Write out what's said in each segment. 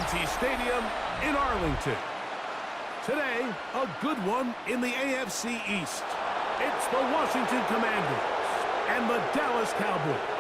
AT&T Stadium in Arlington. Today, a good one in the AFC East. It's the Washington Commanders and the Dallas Cowboys.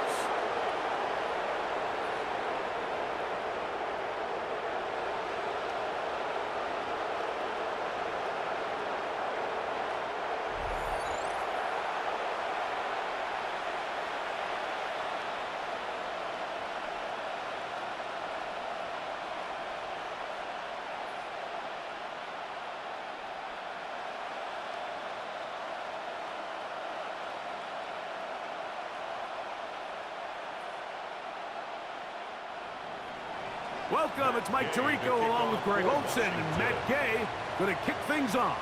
Welcome, it's Mike Tirico along with Greg Olson and Matt Gay going to kick things off.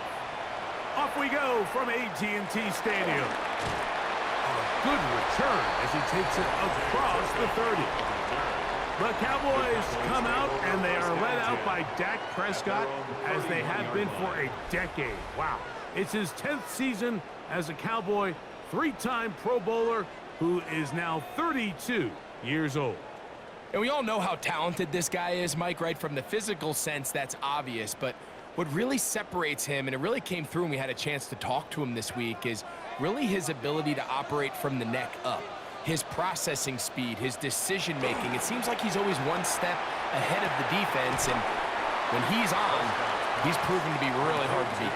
Off we go from AT&T Stadium. A good return as he takes it across the 30. The Cowboys come out and they are led out by Dak Prescott as they have been for a decade. Wow, it's his 10th season as a Cowboy, three-time Pro Bowler who is now 32 years old. And we all know how talented this guy is, Mike, right? From the physical sense, that's obvious. But what really separates him, and it really came through when we had a chance to talk to him this week, is really his ability to operate from the neck up. His processing speed, his decision-making. It seems like he's always one step ahead of the defense, and when he's on, he's proven to be really hard to beat.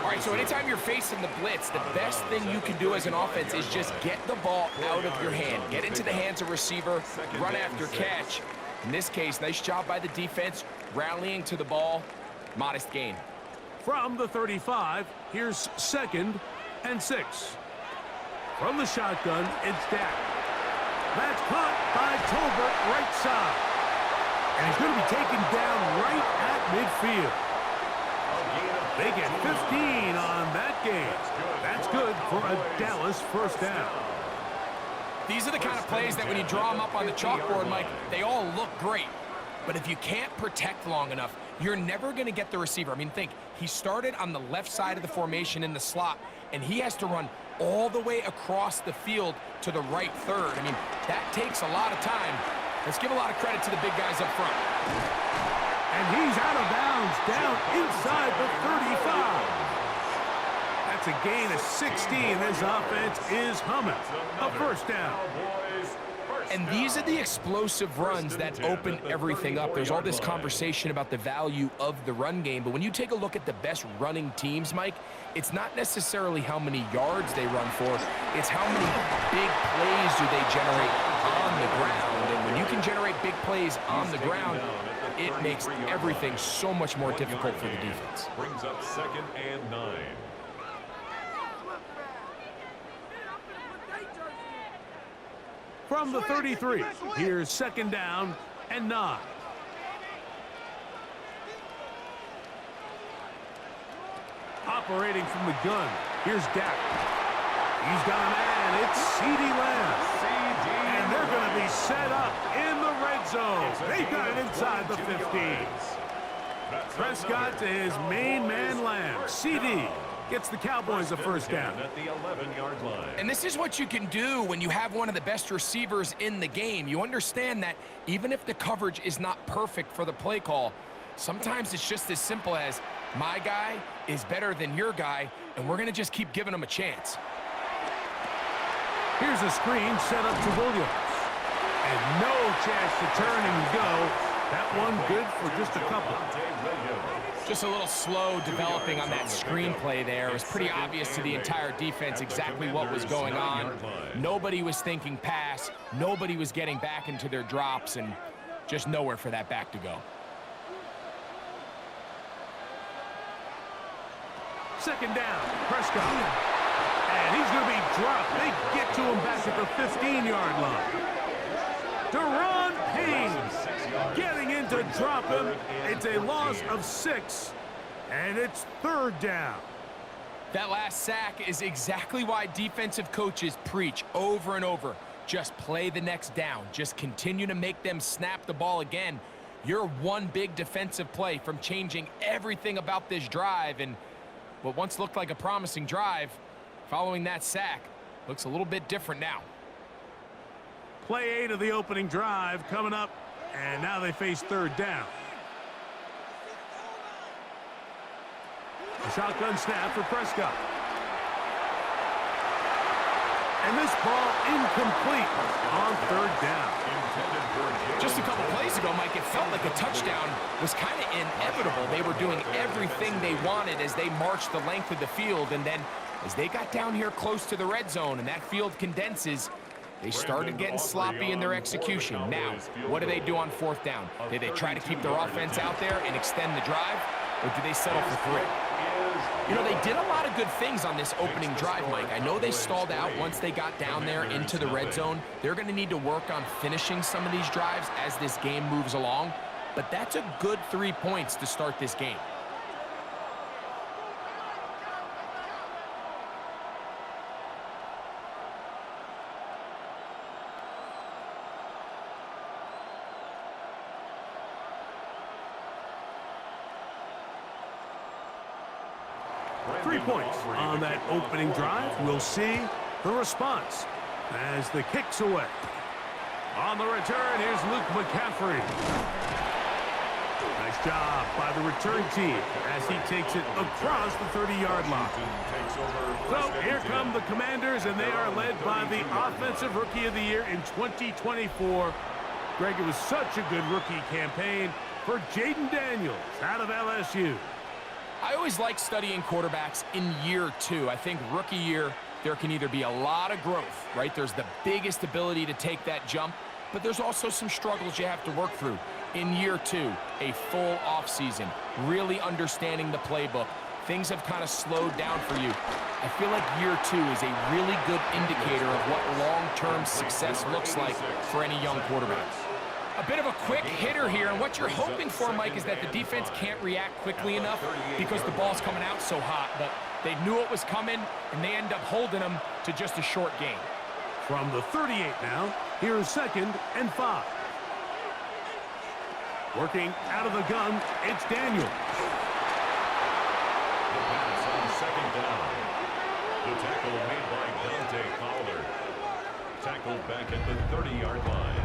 All right, so anytime you're facing the blitz, the best thing you can do as an offense is just get the ball out of your hand. Get into the hands of receiver, run after catch. In this case, nice job by the defense, rallying to the ball, modest gain. From the 35, here's 2nd and 6. From the shotgun, it's Dak. That's caught by Tolbert right side. And he's going to be taken down right at midfield. They get 15 on that game. That's good for a Dallas first down. These are the kind of plays that when you draw them up on the chalkboard, Mike, they all look great. But if you can't protect long enough, you're never going to get the receiver. I mean, think, he started on the left side of the formation in the slot, and he has to run all the way across the field to the right third. I mean, that takes a lot of time. Let's give a lot of credit to the big guys up front. And he's out of bounds, down inside the 35. That's a gain of 16. This offense is humming. A first down. And these are the explosive runs that open everything up. There's all this conversation about the value of the run game, but when you take a look at the best running teams, Mike, it's not necessarily how many yards they run for, it's how many big plays do they generate on the ground. And when you can generate big plays on the ground, it makes everything so much more difficult for the defense. Brings up 2nd and 9. From the 33, here's 2nd down and 9. Operating from the gun, here's Dak. He's got a man, it's CeeDee Lamb. And they're going to be set up in the red zone. They've got it inside the 15. Prescott to his main man, Lamb. CeeDee gets the Cowboys a first down. At the 11-yard line. And this is what you can do when you have one of the best receivers in the game. You understand that even if the coverage is not perfect for the play call, sometimes it's just as simple as my guy is better than your guy, and we're going to just keep giving him a chance. Here's a screen set up to Williams. And no chance to turn and go. That one good for just a couple. Just a little slow developing on that screenplay there. It was pretty obvious to the entire defense exactly what was going on. Nobody was thinking pass. Nobody was getting back into their drops, and just nowhere for that back to go. 2nd down, Prescott. And he's going to be dropped. They get to him back at the 15-yard line. Deron Payne getting in to drop him. It's a loss of 6, and it's 3rd down. That last sack is exactly why defensive coaches preach over and over. Just play the next down. Just continue to make them snap the ball again. You're one big defensive play from changing everything about this drive, and what once looked like a promising drive, following that sack, looks a little bit different now. Play 8 of the opening drive coming up, and now they face 3rd down. A shotgun snap for Prescott. And this ball incomplete on third down. Just a couple plays ago, Mike, it felt like a touchdown was kind of inevitable. They were doing everything they wanted as they marched the length of the field, and then as they got down here close to the red zone and that field condenses, they started getting sloppy in their execution. Now, what do they do on fourth down? Do they try to keep their offense out there and extend the drive, or do they settle for 3? You know, they did a lot of good things on this opening drive, Mike. I know they stalled out once they got down there into the red zone. They're going to need to work on finishing some of these drives as this game moves along, but that's a good 3 points to start this game. Points on that opening drive. We'll see the response as the kick's away. On the return, here's Luke McCaffrey. Nice job by the return team as he takes it across the 30-yard line. So here come the Commanders, and they are led by the Offensive Rookie of the Year in 2024. Greg, it was such a good rookie campaign for Jaden Daniels out of LSU. I always like studying quarterbacks in year 2. I think rookie year, there can either be a lot of growth, right? There's the biggest ability to take that jump, but there's also some struggles you have to work through. In year 2, a full offseason, really understanding the playbook. Things have kind of slowed down for you. I feel like year 2 is a really good indicator of what long-term success looks like for any young quarterback. A bit of a quick hitter here, and what you're hoping for, Mike, is that the defense can't react quickly enough because the ball's coming out so hot, but they knew it was coming, and they end up holding them to just a short gain. From the 38 now, here's 2nd and 5. Working out of the gun, it's Daniels. The pass on 2nd down. The tackle made by Dante Fowler. Tackled back at the 30-yard line.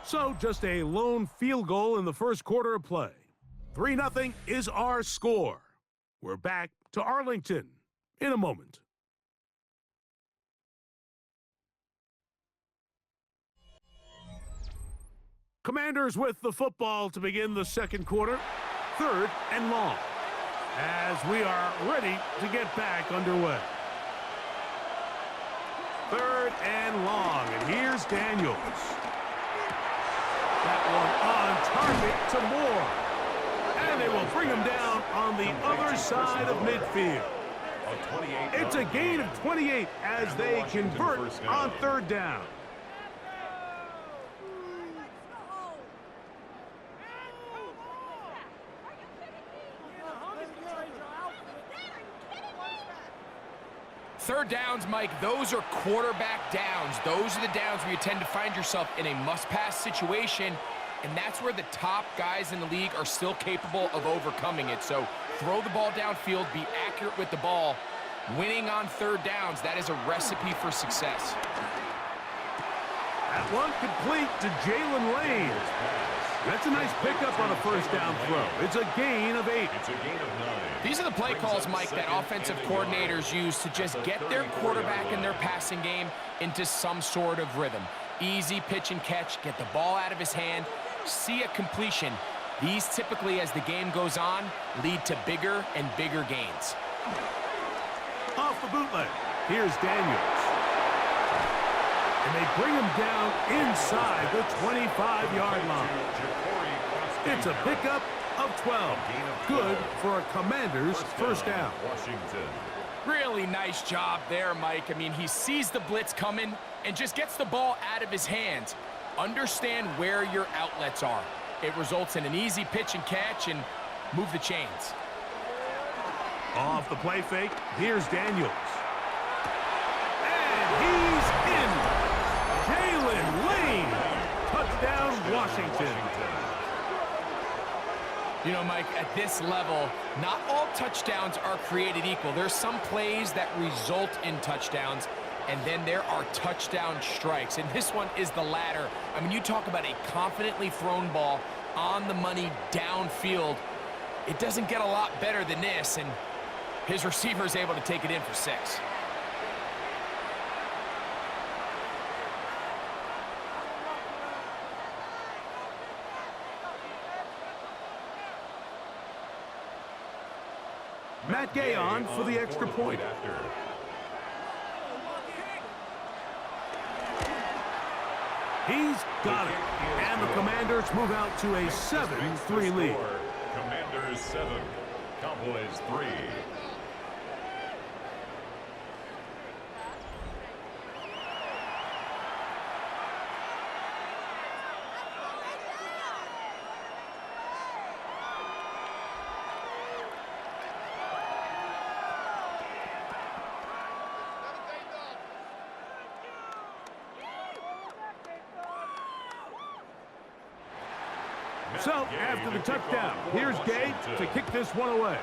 So just a lone field goal in the first quarter of play. 3-0 is our score. We're back to Arlington in a moment. Commanders with the football to begin the second quarter. 3rd and long as we are ready to get back underway. 3rd and long, and here's Daniels. That one on target to Moore. And they will bring him down on the other side of midfield. It's a gain of 28 as they convert on 3rd down. Third downs, Mike, those are quarterback downs. Those are the downs where you tend to find yourself in a must-pass situation, and that's where the top guys in the league are still capable of overcoming it. So throw the ball downfield, be accurate with the ball. Winning on 3rd downs, that is a recipe for success. That one complete to Jalen Lane. That's a nice pickup on a 1st down throw. It's a gain of 8. It's a gain of 9. These are the play calls, Mike, that offensive coordinators use to just get their quarterback and their passing game into some sort of rhythm. Easy pitch and catch, get the ball out of his hand, see a completion. These typically, as the game goes on, lead to bigger and bigger gains. Off the bootleg, here's Daniels. And they bring him down inside the 25-yard line. It's a pickup of 12. Good for a Commander's 1st down. Really nice job there, Mike. I mean, he sees the blitz coming and just gets the ball out of his hands. Understand where your outlets are. It results in an easy pitch and catch and move the chains. Off the play fake, here's Daniels. And he's in. Jalen Lane. Touchdown, Washington. You know, Mike, at this level, not all touchdowns are created equal. There's some plays that result in touchdowns, and then there are touchdown strikes. And this one is the latter. I mean, you talk about a confidently thrown ball on the money downfield. It doesn't get a lot better than this, and his receiver is able to take it in for 6. Matt Gay on for the extra point. He's got it. And the Commanders move out to a 7-3 lead. Commanders 7, Cowboys 3. So, after the touchdown, here's Gay to kick this one away.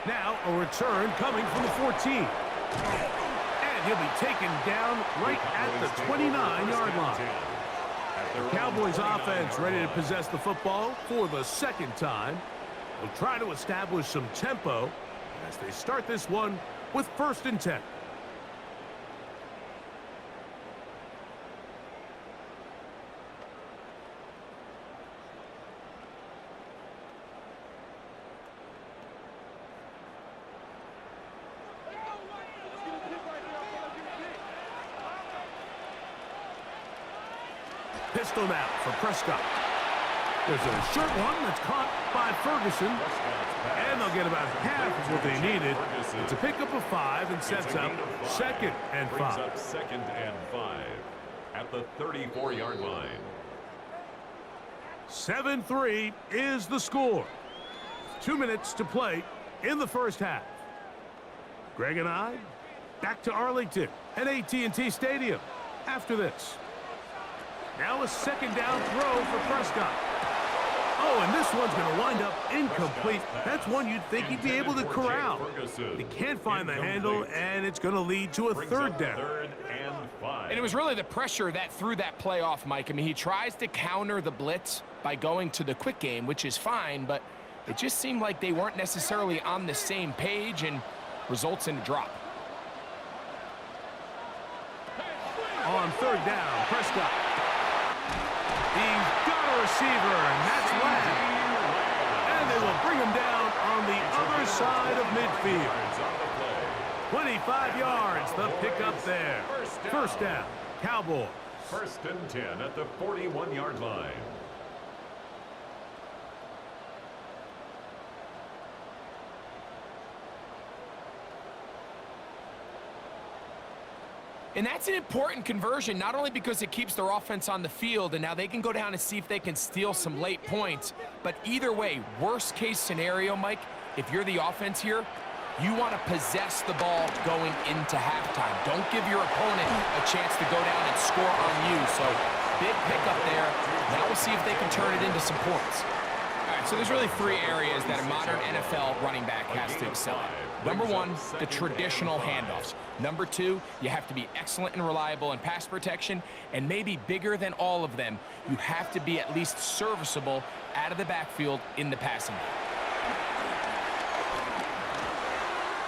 Now, a return coming from the 14. And he'll be taken down right at the 29-yard line. The Cowboys offense ready to possess the football for the second time. They'll try to establish some tempo as they start this one with 1st and 10. Pistol now for Prescott. There's a short one that's caught by Ferguson. And they'll get about half of what they needed. It's a pickup of 5 and sets up 2nd and 5. Brings up 2nd and 5 at the 34-yard line. 7-3 is the score. 2 minutes to play in the first half. Greg and I back to Arlington at AT&T Stadium after this. Now a 2nd down throw for Prescott. Oh, and this one's going to wind up incomplete. That's one you'd think he'd be able to corral. He can't find the handle, and it's going to lead to a 3rd down. 3rd and 5. And it was really the pressure that threw that play off, Mike. I mean, he tries to counter the blitz by going to the quick game, which is fine, but it just seemed like they weren't necessarily on the same page and results in a drop. On 3rd down, Prescott. He's got a receiver, and that's Lamb. And they will bring him down on the other side of midfield. 25 yards, the pickup there. 1st down, Cowboys. 1st and 10 at the 41-yard line. And that's an important conversion, not only because it keeps their offense on the field, and now they can go down and see if they can steal some late points, but either way, worst case scenario, Mike, if you're the offense here, you want to possess the ball going into halftime. Don't give your opponent a chance to go down and score on you. So big pickup there. Now we'll see if they can turn it into some points. All right, so there's really 3 areas that a modern NFL running back has to excel at. Number 1, the traditional handoffs. Number 2, you have to be excellent and reliable in pass protection. And maybe bigger than all of them, you have to be at least serviceable out of the backfield in the passing game.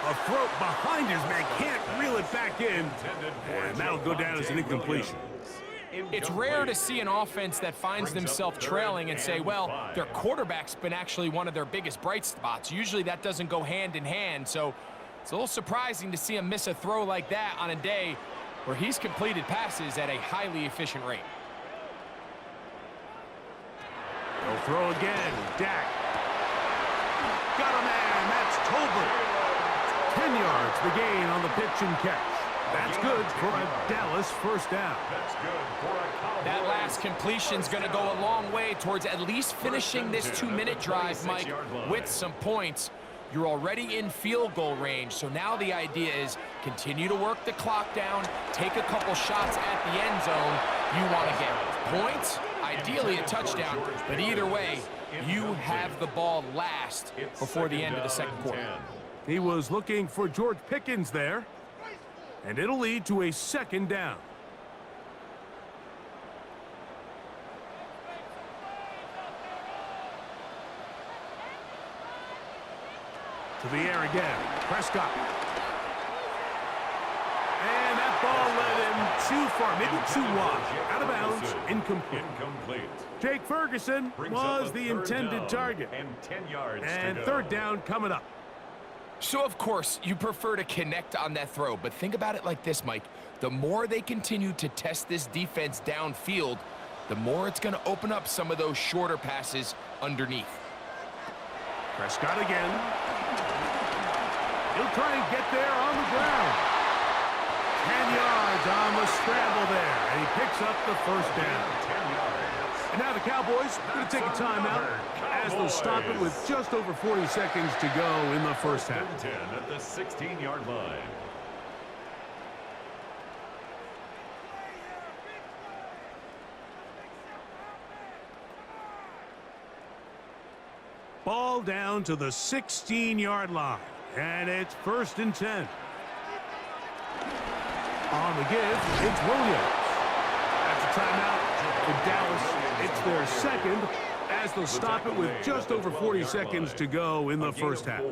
A throw behind his man, can't reel it back in. And that'll go down as an incompletion. It's rare to see an offense that finds themselves trailing and say, well, their quarterback's been actually one of their biggest bright spots. Usually that doesn't go hand in hand, so it's a little surprising to see him miss a throw like that on a day where he's completed passes at a highly efficient rate. They'll throw again. Dak. Got a man. That's Tolbert. 10 yards the gain on the pitch and catch. That's good for a Dallas 1st down. That's good for a Cowboys. That last completion's going to go a long way towards at least finishing this 2-minute drive, Mike, with some points. You're already in field goal range, so now the idea is continue to work the clock down, take a couple shots at the end zone. You want to get points, ideally a touchdown, but either way, you have the ball last before the end of the 2nd quarter. He was looking for George Pickens there. And it'll lead to a second down. To the air again. Prescott. And that ball led him too far, maybe too wide. Out of bounds, incomplete. Jake Ferguson was the intended target. And 10 yards and to go. third down coming up. So, of course, you prefer to connect on that throw, but think about it like this, Mike. The more they continue to test this defense downfield, the more it's going to open up some of those shorter passes underneath. Prescott again. He'll try and get there on the ground. 10 yards on the scramble there, and he picks up the first down. 10 yards. And now the Cowboys are going to take a timeout as they'll stop it with just over 40 seconds to go in the first half. 10 at the 16-yard line. Ball down to the 16-yard line, and it's 1st and 10. On the give, it's Williams. That's a timeout for Dallas. It's their second as they'll stop it with just over 40 seconds to go in the first half.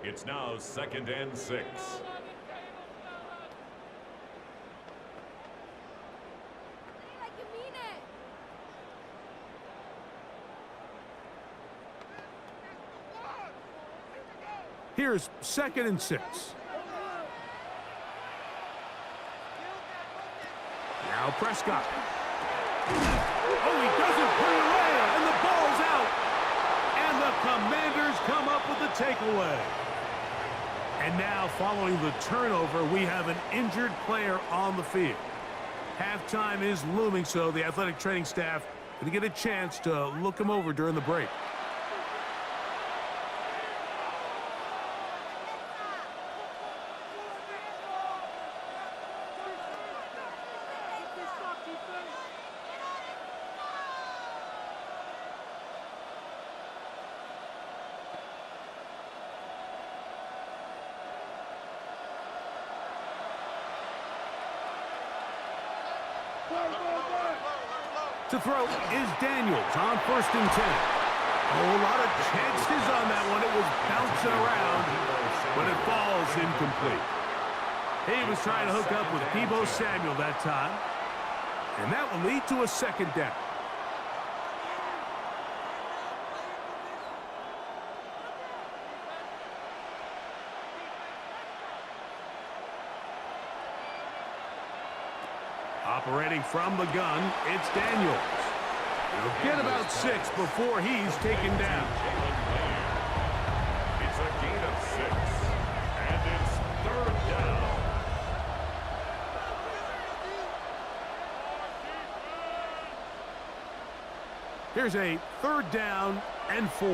It's now 2nd and 6. Here's 2nd and 6. Now Prescott. Oh, he doesn't put it away, and the ball's out. And the Commanders come up with the takeaway. And now, following the turnover, we have an injured player on the field. Halftime is looming, so the athletic training staff going to get a chance to look him over during the break. To throw is Daniels on 1st and 10. Oh, a lot of chances on that one. It was bouncing around, but it falls incomplete. He was trying to hook up with Deebo Samuel that time, and that will lead to a second down. Operating from the gun, it's Daniels. He'll get about 6 before he's taken down. It's a gain of 6, and it's 3rd down. Here's a 3rd down and 4.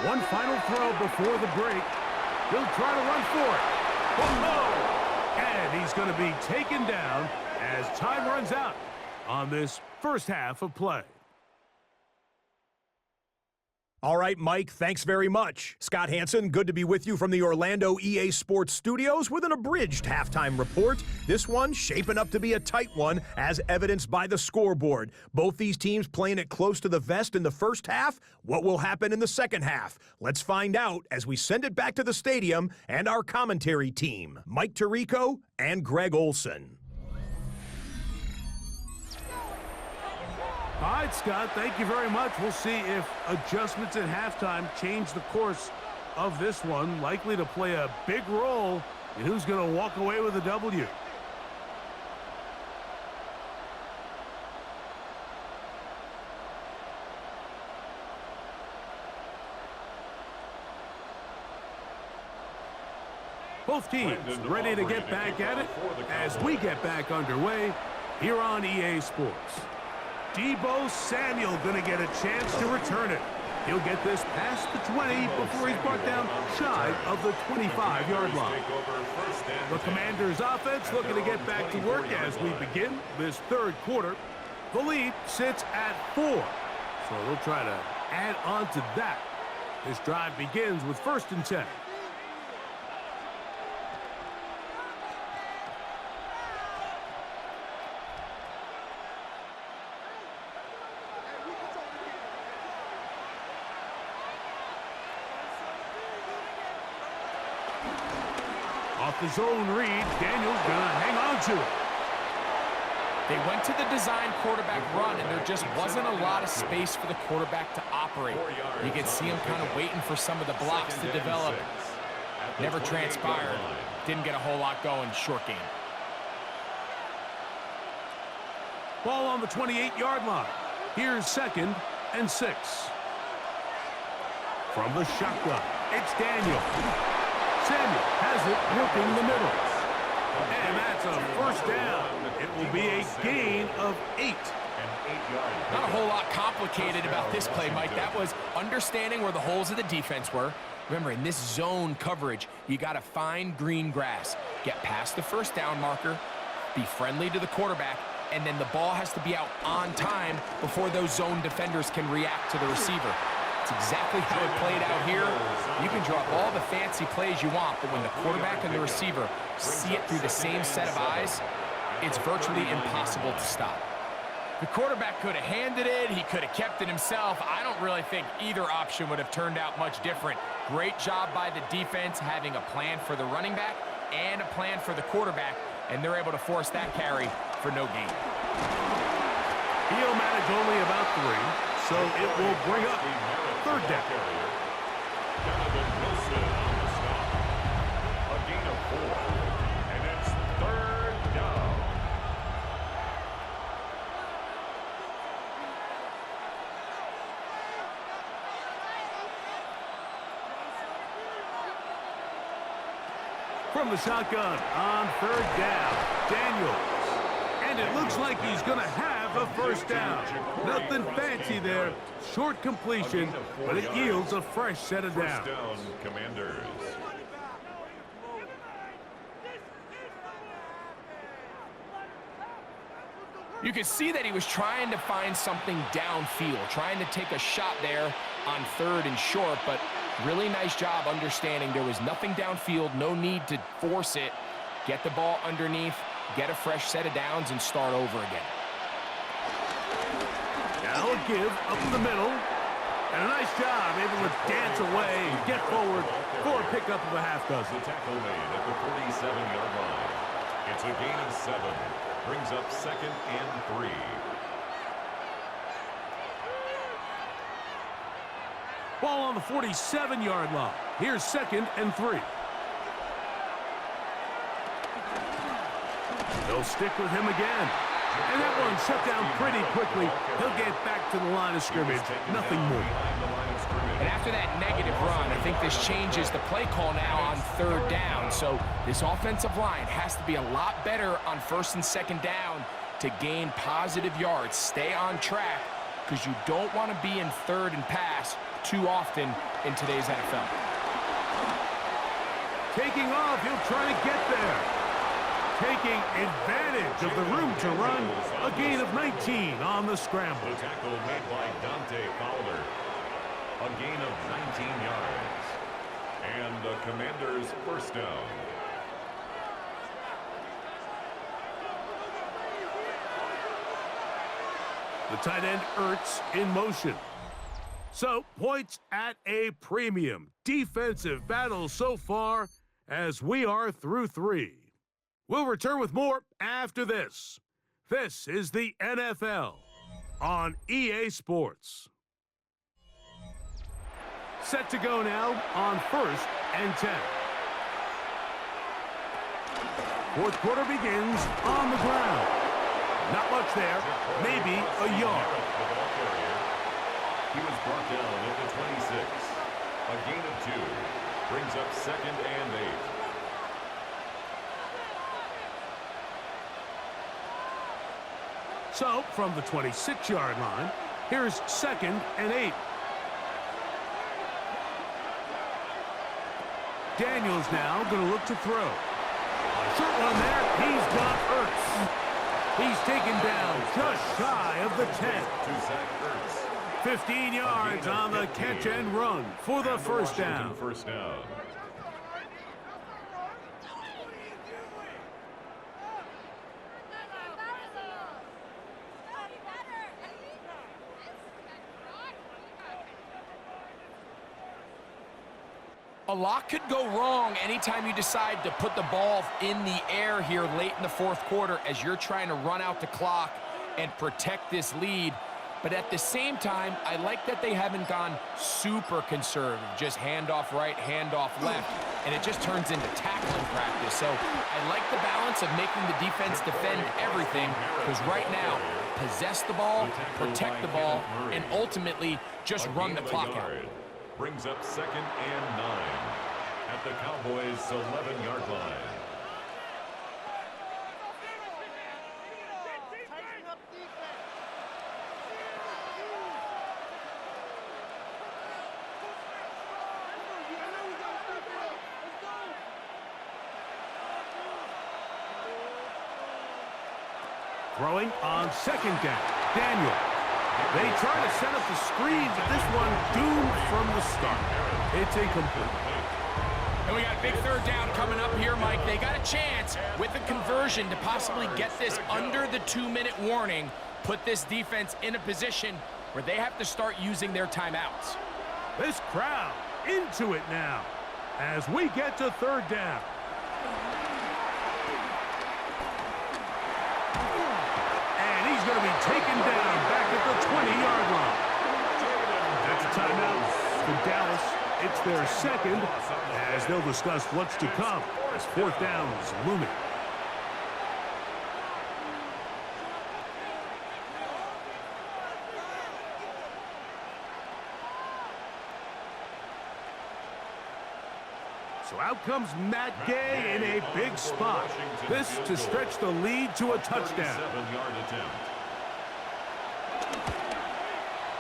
One final throw before the break. He'll try to run for it. Whoa! And he's going to be taken down as time runs out on this first half of play. All right, Mike, thanks very much. Scott Hansen, good to be with you from the Orlando EA Sports Studios with an abridged halftime report. This one shaping up to be a tight one, as evidenced by the scoreboard. Both these teams playing it close to the vest in the first half. What will happen in the second half? Let's find out as we send it back to the stadium and our commentary team, Mike Tirico and Greg Olson. All right, Scott, thank you very much. We'll see if adjustments at halftime change the course of this one, likely to play a big role in who's going to walk away with a W. Both teams ready to get back at it as we get back underway here on EA Sports. Deebo Samuel going to get a chance to return it. He'll get this past the 20 before he's brought down shy of the 25-yard line. The Commanders' offense looking to get back to work as we begin this third quarter. The lead sits at 4, so they'll try to add on to that This drive begins with 1st and 10. Off the zone read, Daniels gonna hang on to it. They went to the design quarterback run, and there just wasn't a lot of space for the quarterback to operate. You can see him kind of waiting for some of the blocks to develop. Never transpired. Didn't get a whole lot going. Short game. Ball on the 28-yard line. Here's 2nd and 6. From the shotgun, it's Daniel. Samuel has it working the middle. And that's a 1st down. It will be a gain of 8. Not a whole lot complicated about this play, Mike. That was understanding where the holes of the defense were. Remember, in this zone coverage, you got to find green grass. Get past the 1st down marker, be friendly to the quarterback, and then the ball has to be out on time before those zone defenders can react to the receiver. It's exactly how it played out here. You can drop all the fancy plays you want, but when the quarterback and the receiver see it through the same set of eyes, it's virtually impossible to stop. The quarterback could have handed it. He could have kept it himself. I don't really think either option would have turned out much different. Great job by the defense having a plan for the running back and a plan for the quarterback, and they're able to force that carry for no gain. He'll manage only about 3, so it will bring up 3rd down. Wilson on the stop. A gain of 4, and it's 3rd down. From the shotgun on 3rd down, Daniels. And it looks like he's going to have a 1st down. Nothing fancy there. Short completion, but it yields a fresh set of downs. 1st down, Commanders. You could see that he was trying to find something downfield, trying to take a shot there on 3rd and short, but really nice job understanding there was nothing downfield, no need to force it. Get the ball underneath, get a fresh set of downs, and start over again. Now a give up the middle. And a nice job, able to dance away and get forward for a pickup of a half dozen. The tackle made at the 47-yard line. It's a gain of 7. Brings up 2nd and 3. Ball on the 47-yard line. Here's 2nd and 3. They'll stick with him again. And that one shut down pretty quickly. He'll get back to the line of scrimmage. Nothing more. And after that negative run, I think this changes the play call now on 3rd down. So this offensive line has to be a lot better on 1st and 2nd down to gain positive yards. Stay on track, because you don't want to be in 3rd and pass too often in today's NFL. Taking off, he'll try to get there. Taking advantage of the room to run. A gain of 19 on the scramble. The tackle made by Dante Fowler. A gain of 19 yards. And the Commanders' 1st down. The tight end Ertz in motion. So, points at a premium. Defensive battle so far as we are through 3. We'll return with more after this. This is the NFL on EA Sports. Set to go now on 1st and 10. 4th quarter begins on the ground. Not much there, maybe a yard. He was brought down at the 26. A gain of 2. Brings up 2nd and 8. So, from the 26-yard line, here's 2nd and 8. Daniels now going to look to throw. A short one there. He's got Ertz. He's taken down just shy of the 10. To sack Ertz. 15 yards on the catch and run for the first down. First down. A lot could go wrong anytime you decide to put the ball in the air here late in the fourth quarter as you're trying to run out the clock and protect this lead. But at the same time, I like that they haven't gone super conservative, just handoff right, handoff left, and it just turns into tackling practice. So I like the balance of making the defense defend everything, because right now, possess the ball, protect the ball, and ultimately just run the clock out. Brings up 2nd and 9 at the Cowboys' 11-yard line. Throwing on 2nd down. Daniel. They try to set up the screens, and this one doomed from the start. It's incomplete. And we got a big 3rd down coming up here, Mike. They got a chance with a conversion to possibly get this under the 2-minute warning, put this defense in a position where they have to start using their timeouts. This crowd into it now as we get to 3rd down. He's going to be taken down back at the 20-yard line. That's a timeout for Dallas. It's their 2nd, as they'll discuss what's to come as 4th down is looming. So out comes Matt Gay in a big spot. This to stretch the lead to a touchdown. 37-yard attempt.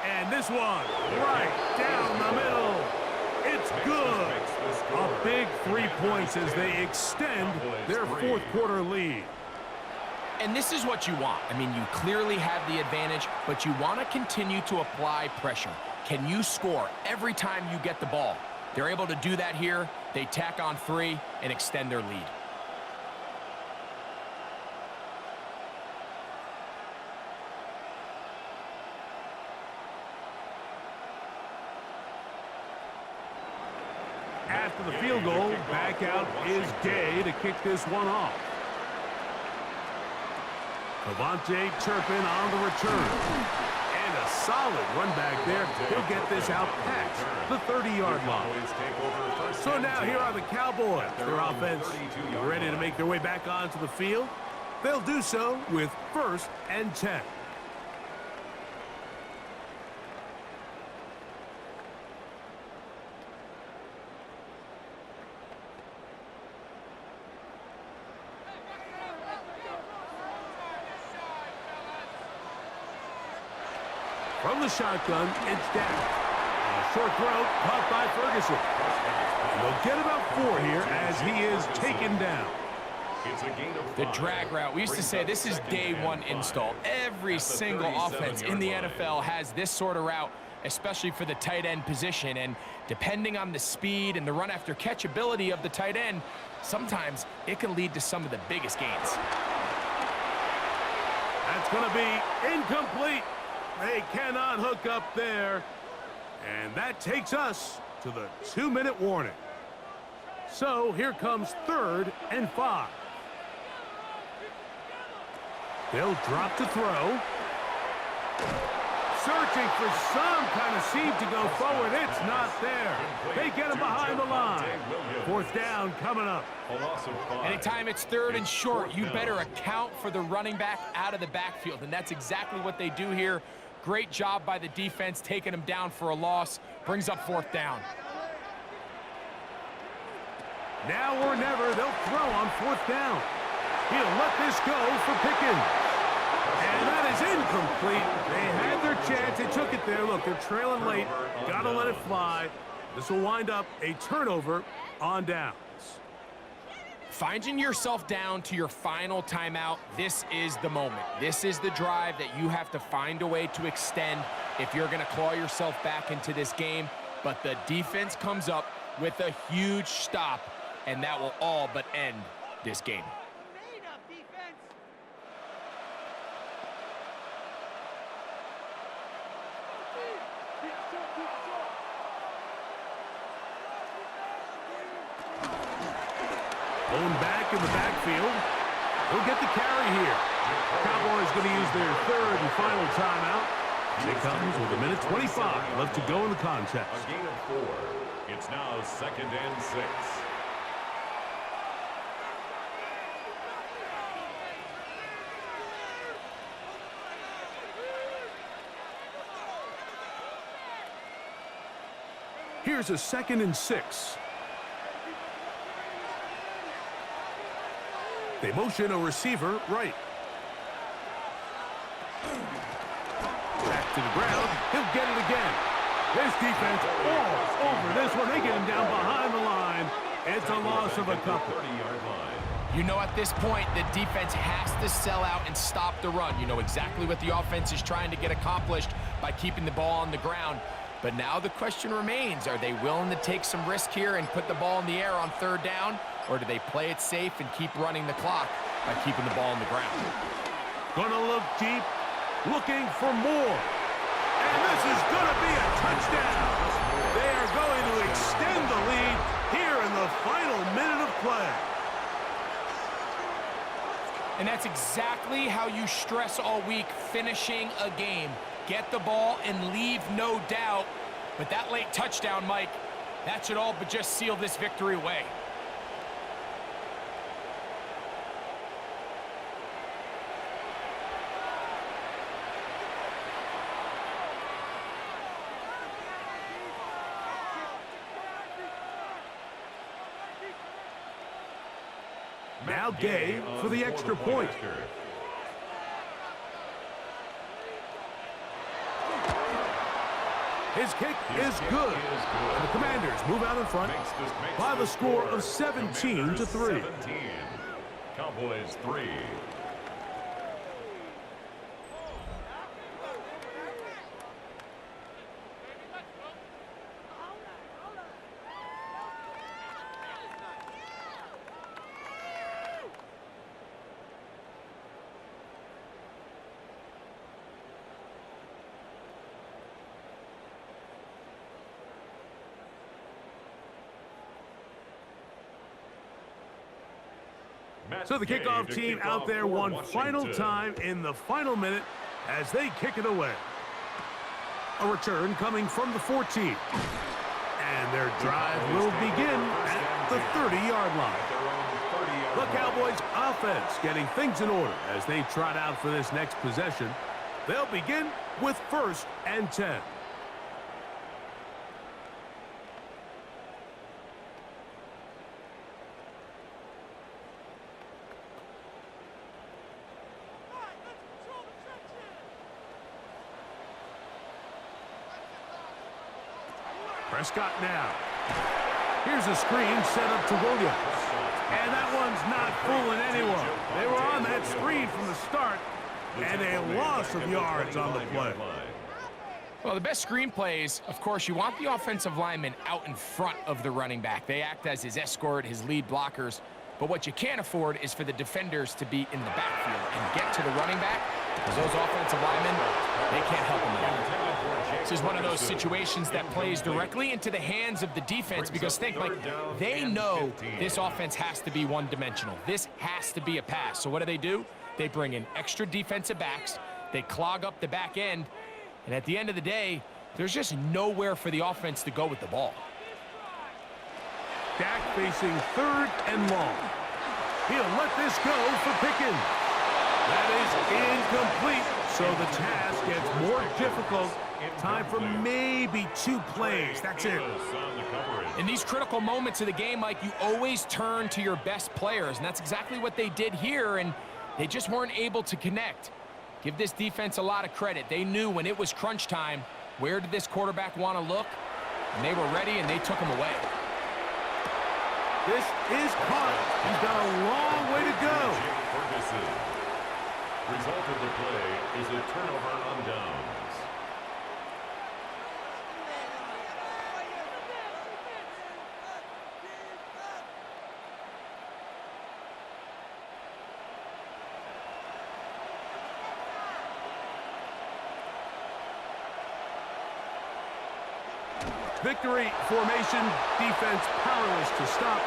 And this one right down the middle. It's good. A big 3 points as they extend their fourth quarter lead. And this is what you want. I mean, you clearly have the advantage, but you want to continue to apply pressure. Can you score every time you get the ball? They're able to do that here. They tack on 3 and extend their lead. After the field goal, back out is Gay to kick this one off. Devontae Turpin on the return. And a solid run back there. He'll get this out past the 30-yard line. So now here are the Cowboys. Their offense ready to make their way back onto the field. They'll do so with 1st and 10. From the shotgun, it's down. A short throw caught by Ferguson. And they'll get about 4 here as he is taken down. The drag route. We used to say this is day 1 install. Every single offense in the NFL has this sort of route, especially for the tight end position. And depending on the speed and the run after catch ability of the tight end, sometimes it can lead to some of the biggest gains. That's going to be incomplete. They cannot hook up there. And that takes us to the 2-minute warning. So here comes 3rd and 5. They'll drop to throw. Searching for some kind of seam to go forward. It's not there. They get him behind the line. 4th down coming up. Anytime it's 3rd and short, you better account for the running back out of the backfield. And that's exactly what they do here. Great job by the defense taking him down for a loss. Brings up 4th down. Now or never, they'll throw on 4th down. He'll let this go for Pickens. And that is incomplete. They had their chance. They took it there. Look, they're trailing late. Got to let it fly. This will wind up a turnover on downs. Finding yourself down to your final timeout, this is the moment. This is the drive that you have to find a way to extend if you're going to claw yourself back into this game. But the defense comes up with a huge stop, and that will all but end this game. Blown back in the backfield. He'll get the carry here. Cowboys going to use their third and final timeout. And it comes with 1:25 left to go in the contest. A gain of 4. It's now 2nd and 6. Here's a 2nd and 6. They motion a receiver right. Back to the ground. He'll get it again. This defense all over this one. They get him down behind the line. It's a loss of a couple. 30-yard line. You know, at this point, the defense has to sell out and stop the run. You know exactly what the offense is trying to get accomplished by keeping the ball on the ground. But now the question remains, are they willing to take some risk here and put the ball in the air on 3rd down? Or do they play it safe and keep running the clock by keeping the ball on the ground? Gonna look deep, looking for more. And this is gonna be a touchdown. They are going to extend the lead here in the final minute of play. And that's exactly how you stress all week, finishing a game. Get the ball and leave no doubt. But that late touchdown, Mike, that should all but just seal this victory away. Now Gay for the extra point. His kick is good. And the Commanders move out in front by the score of 17-3. Cowboys 3. So the kickoff team out there one final time in the final minute as they kick it away. A return coming from the 14. And their drive will begin at the 30-yard line. The Cowboys offense getting things in order as they trot out for this next possession. They'll begin with 1st and 10. Prescott now. Here's a screen set up to Williams. And that one's not fooling anyone. They were on that screen from the start, and a loss of yards on the play. Well, the best screen plays, of course, you want the offensive lineman out in front of the running back. They act as his escort, his lead blockers. But what you can't afford is for the defenders to be in the backfield and get to the running back, because those offensive linemen, they can't help them at all. This is one of those situations that plays directly into the hands of the defense, because think, like, they know this offense has to be one-dimensional. This has to be a pass. So what do? They bring in extra defensive backs. They clog up the back end. And at the end of the day, there's just nowhere for the offense to go with the ball. Dak facing 3rd and long. He'll let this go for Pickens. That is incomplete, so the task gets more difficult. Time for maybe 2 plays. That's it. In these critical moments of the game, Mike, you always turn to your best players, and that's exactly what they did here, and they just weren't able to connect. Give this defense a lot of credit. They knew when it was crunch time, where did this quarterback want to look? And they were ready, and they took him away. This is caught. He's got a long way to go. Ferguson. Result of the play is a turnover on downs. Victory formation, defense powerless to stop.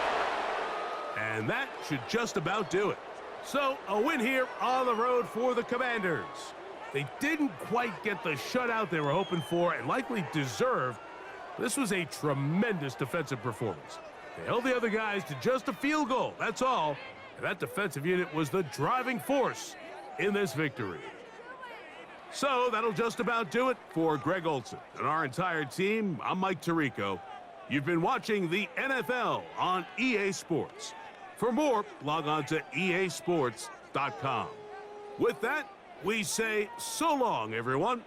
And that should just about do it. So, a win here on the road for the Commanders. They didn't quite get the shutout they were hoping for and likely deserved. This was a tremendous defensive performance. They held the other guys to just a field goal, that's all. And that defensive unit was the driving force in this victory. So that'll just about do it for Greg Olsen and our entire team. I'm Mike Tirico. You've been watching the NFL on EA Sports. For more, log on to easports.com. With that, we say so long, everyone.